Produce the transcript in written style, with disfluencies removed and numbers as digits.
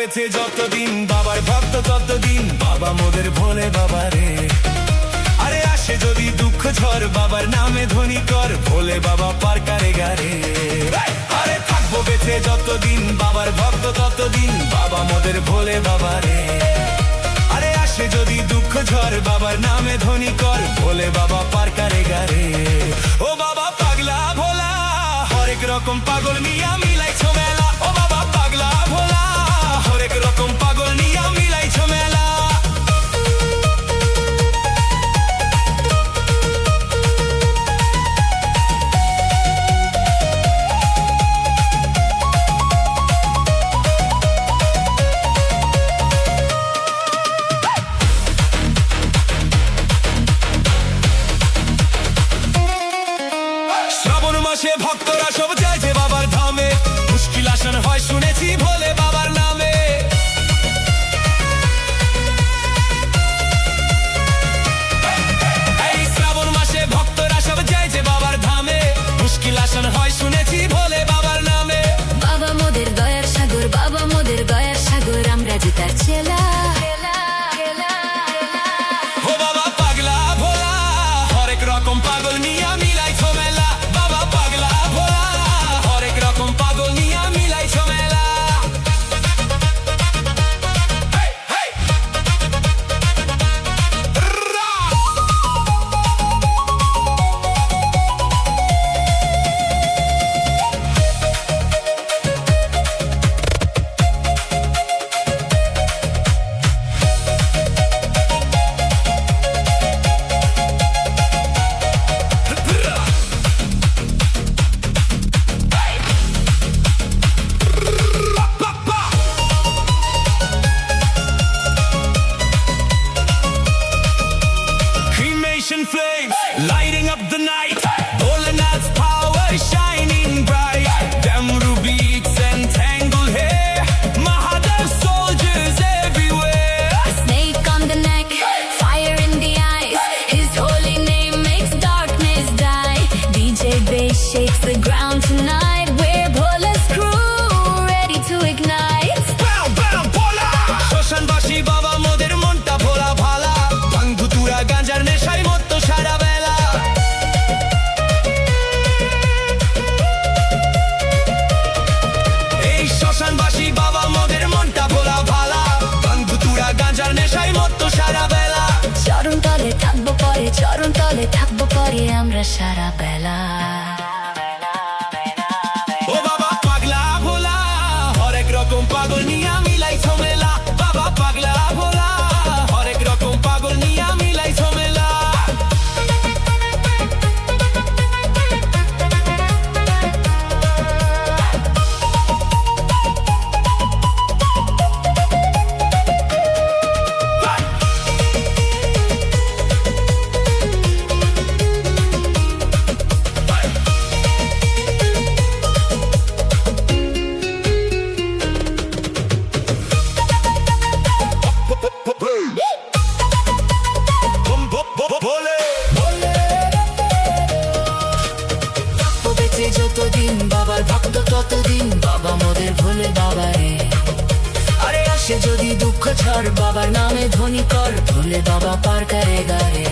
বেঁচে যতদিন বাবার ভক্ত ততদিন বাবা মোদের ভোলে বাবা রে। আরে আসে যদি দুঃখ ঝড় বাবার নামে ধ্বনি কর ভোলে বাবা পার কারে গারে। আরে থাকবো বেঁচে যতদিন বাবার ভক্ত ততদিন বাবা মোদের ভোলে বাবা রে। আরে আসে যদি দুঃখ ঝড় বাবার নামে ধ্বনি কর ভোলে বাবা পার কারে গারে। ও বাবা পাগলা ভোলা হরেক রকম পাগল নিয়া মিলাইছো মেলা। ও বাবা পাগলা ভোলা হরেক রকম পাগল নিয়া মিলাইছো মেলা। শ্রাবণ মাসে ভক্তরা সব যায় যে বাবার ধামে, মুশকিল আসান হয় শুনেছি ভোলে বাবার নামে। এই শ্রাবণ মাসে ভক্তরা সব যায় যে বাবার ধামে, মুশকিল আসান হয় শুনেছি ভোলে বাবার নামে। বাবা মোদের দয়ার সাগর, বাবা মোদের দয়ার সাগর, আমরা যে তার ছেলা। ও বাবা পাগলা ভোলা হরেক রকম পাগল নিয়া মিলাইছো মেলা। বাবা পাগলা ভোলা হরেক রকম পাগল নিয়া মিলাইছো মেলা। হেই, হেই। রা। Cremation flames lighting up the night. Bholenath's power shining bright. Damru beats and tangled hair. Mahadev soldiers everywhere. Snake on the neck, fire in the eyes, his holy name makes darkness die. DJ bass shakes the ground tonight, we're Bhola's crew, ready to ignite. Bow bow bhola. শ্মশানবাসী বাবা মোদের মনটা ভোলা ভালা। ভাঙ ধুতুরা গাঁজার নেশায় মত্ত সারা বেলা। এই শ্মশানবাসী বাবা মোদের মনটা ভোলা ভালা। ভাঙ ধুতুরা গাঁজার নেশায় মত্ত সারা বেলা। চরণ তলে থাকবো পরে, চরণ তলে থাকবো পরে আমরা সারা বেলা। ও বাবা পাগলা ভোলা হরেক রকম পাগল নিয়া মিলাইছো মেলা। বাবা পাগলা ভোলা হরেক রকম পাগল নিয়া মিলাইছো মেলা। ভোলে ও বেঁচে যতদিন বাবার ভক্ত ততদিন বাবা মোদের ভোলে বাবা রে। আরে আসে যদি দুঃখ ঝড় বাবার নামে ধ্বনি কর ভোলে বাবা পার করে গারে।